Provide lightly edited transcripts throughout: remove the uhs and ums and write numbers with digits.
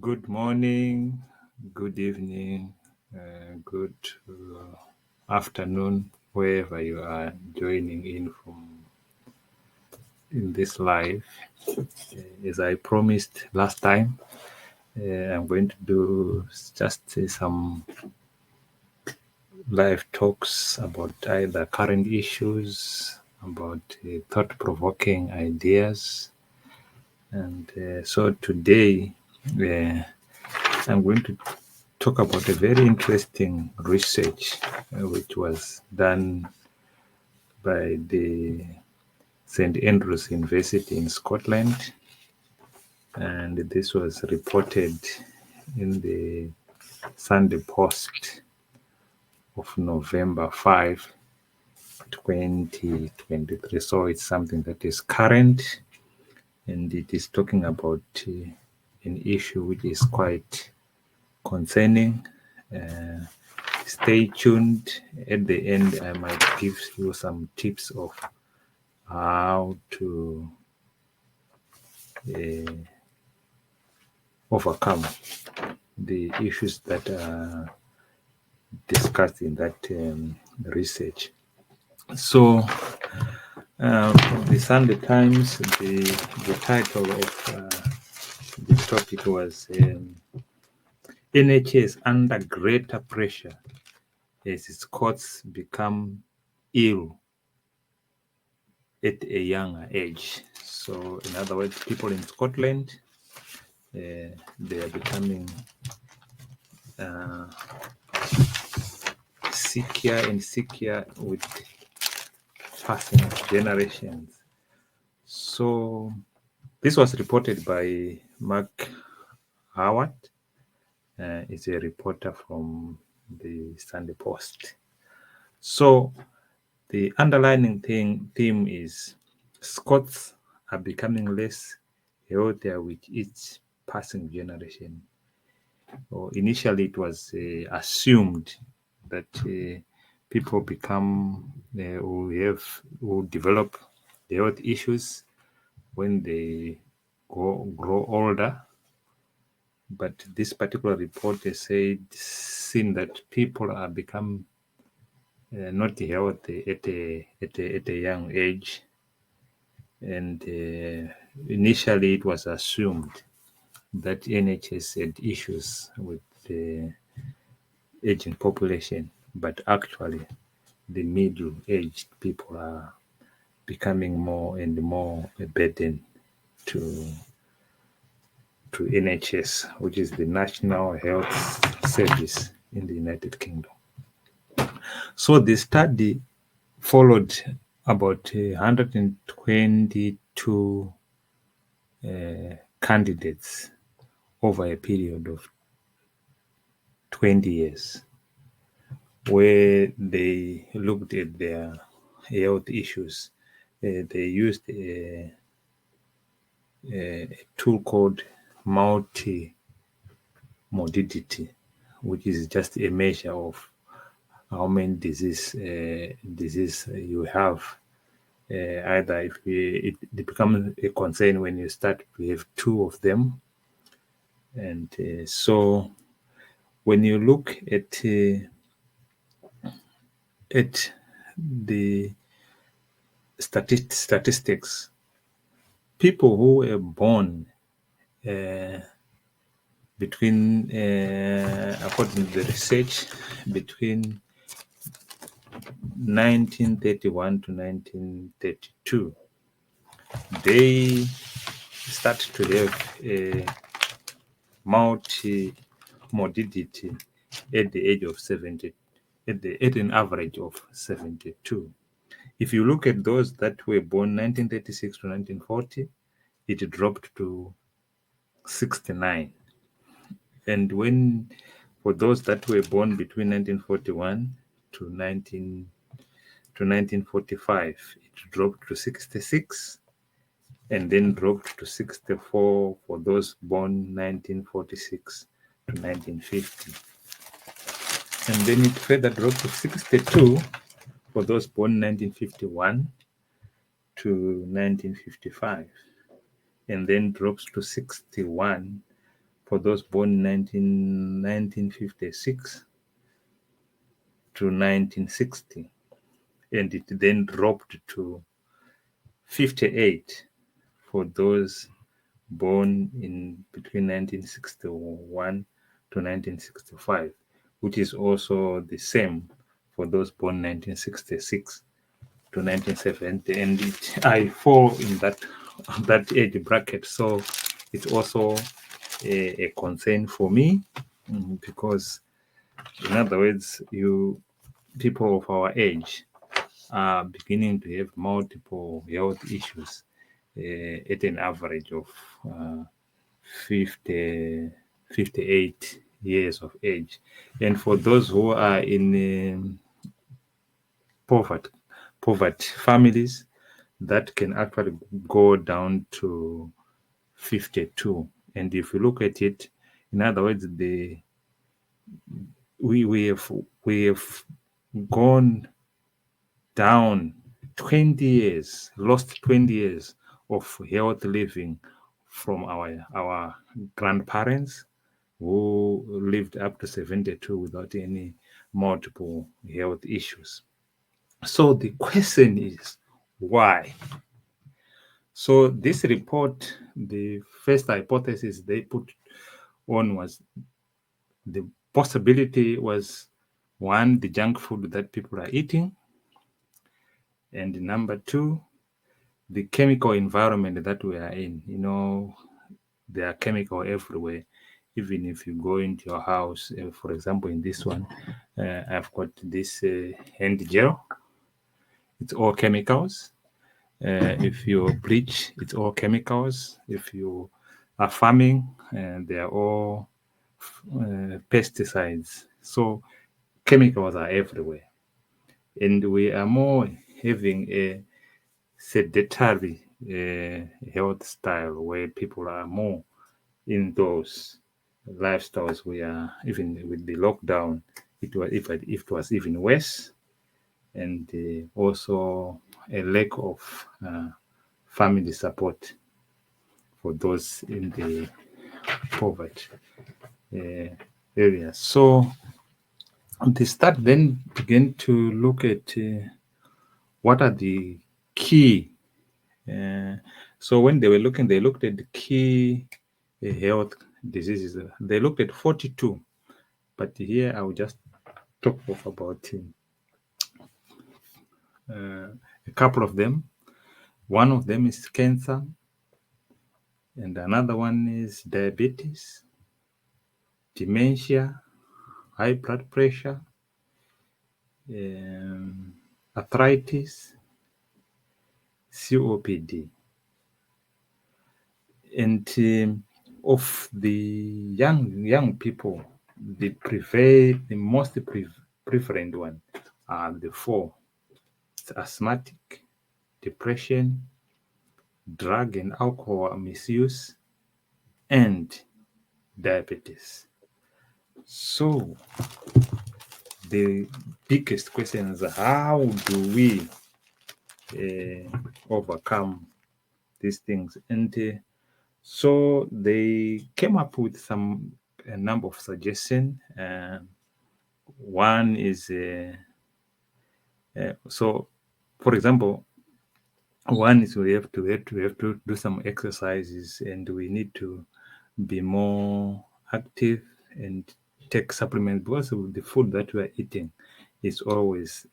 Good morning, good evening, good afternoon, wherever you are joining in from in this live. As I promised last time, I'm going to do just some live talks about either current issues, about thought-provoking ideas, and so today I'm going to talk about a very interesting research which was done by the St. Andrews University in Scotland, and this was reported in the Sunday Post of November 5, 2023. So it's something that is current, and it is talking about an issue which is quite concerning. Stay tuned. At the end, I might give you some tips of how to overcome the issues that are discussed in that research. So, from the Sunday Times, the title of the topic was NHS under greater pressure as its courts become ill at a younger age. So, in other words, people in Scotland, they are becoming sicker and sicker with passing generations. So, this was reported by Mark Howard. He's a reporter from the Sunday Post. So, the underlining theme is Scots are becoming less healthier with each passing generation. Or initially, it was assumed that people become who develop health issues when they grow older. But this particular report has seen that people are become not healthy at a young age, and initially it was assumed that NHS had issues with the aging population, but actually the middle-aged people are becoming more and more a burden to NHS, which is the National Health Service in the United Kingdom. So the study followed about 122 candidates over a period of 20 years, where they looked at their health issues. They used a tool called multi-morbidity, which is just a measure of how many disease you have. Either if it becomes a concern when you start to have two of them, and so when you look at the statistics, people who were born between, according to the research, between 1931 to 1932, they start to have a multi-morbidity at the age of 70, at an average of 72. If you look at those that were born 1936 to 1940, it dropped to 69. And when for those that were born between 1941 to 1945, it dropped to 66, and then dropped to 64 for those born 1946 to 1950. And then it further dropped to 62 for those born 1951 to 1955, and then drops to 61 for those born 1956 to 1960, and it then dropped to 58 for those born in between 1961 to 1965, which is also the same for those born 1966 to 1970, and I fall in that age bracket. So it's also a concern for me, because, in other words, people of our age are beginning to have multiple health issues at an average of uh, 50, 58 years of age. And for those who are in poverty, poverty families, that can actually go down to 52. And if you look at it, in other words, we have gone down 20 years, lost 20 years of health living from our grandparents who lived up to 72 without any multiple health issues. So the question is, why? So this report, the first hypothesis they put on was the possibility was, one, the junk food that people are eating, and number two, the chemical environment that we are in. There are chemical everywhere. Even if you go into your house, for example, in this one, I've got this hand gel. It's all chemicals. If you bleach, it's all chemicals. If you are farming, they are all pesticides. So chemicals are everywhere, and we are more having a sedentary health style where people are more indoors lifestyles. We are, even with the lockdown, it was even worse, and also a lack of family support for those in the poverty uh, areas. So they start then begin to look at what are the key. So when they were looking, they looked at the key health diseases. They looked at 42, but here I will just talk of about a couple of them. One of them is cancer, and another one is diabetes, dementia, high blood pressure, um, arthritis, COPD. And of the young people, the most prevalent one are the four: it's asthmatic, depression, drug and alcohol misuse, and diabetes. So the biggest question is, how do we overcome these things? And so they came up with a number of suggestions. One is so, for example, one is we have to do some exercises, and we need to be more active and take supplements, because of the food that we are eating is always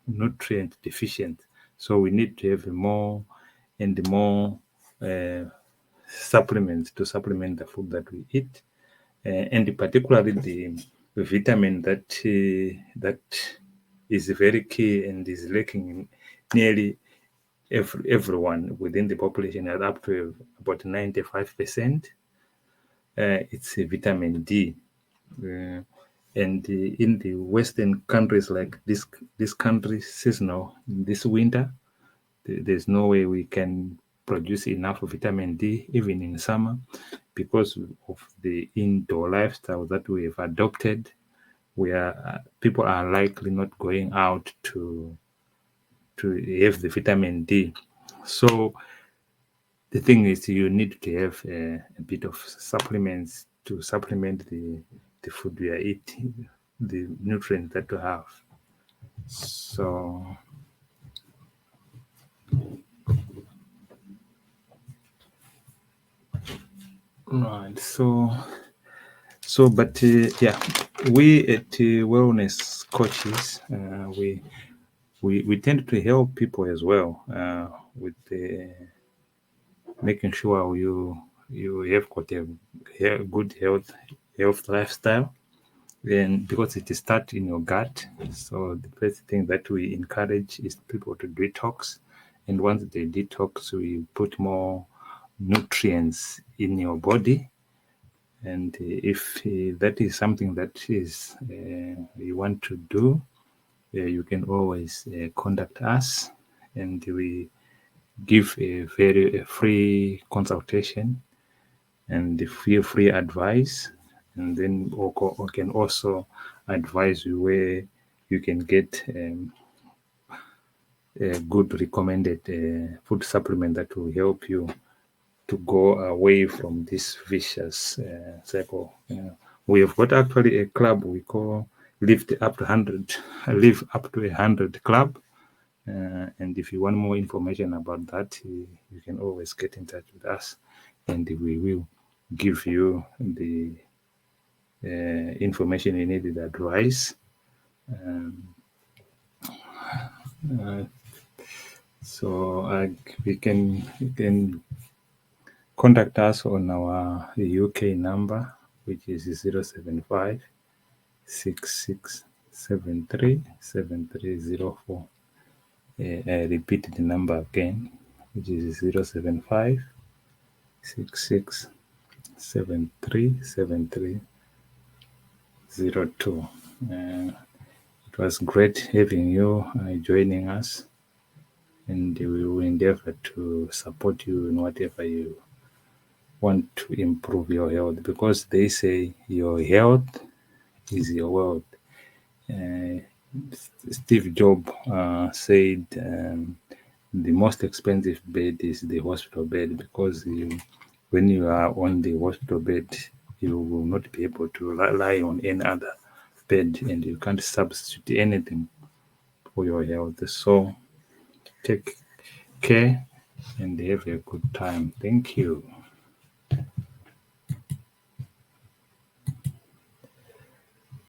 nutrient deficient. So we need to have more and more uh, supplements to supplement the food that we eat, and particularly the vitamin that is very key and is lacking in nearly everyone within the population, at up to about 95%. It's vitamin D. Uh, and in the Western countries, like this country, seasonal, this winter, there's no way we can produce enough vitamin D, even in summer, because of the indoor lifestyle that we have adopted. Where people are likely not going out to have the vitamin D. So the thing is you need to have a bit of supplements to supplement the food we are eating, the nutrients that we have. So right, but yeah, we at wellness coaches, we tend to help people as well with making sure you have got a good health lifestyle. And because it starts in your gut, so the first thing that we encourage is people to detox. And once they detox, we put more nutrients in your body. And if that is something that is you want to do, you can always contact us, and we give a free consultation and free advice, and then we can also advise you where you can get a good recommended food supplement that will help you to go away from this vicious cycle. We have got actually a club we call Live Up to 100 Club. And if you want more information about that, you can always get in touch with us, and we will give you the information you need, the advice. Uh, so you can contact us on our UK number, which is 075 66737304. I repeat the number again, which is 075 66737302. It was great having you joining us, and we will endeavor to support you in whatever you want to improve your health, because they say your health is your wealth. Uh, Steve Jobs said the most expensive bed is the hospital bed, because when you are on the hospital bed, you will not be able to lie on any other bed, and you can't substitute anything for your health. So take care and have a good time. Thank you.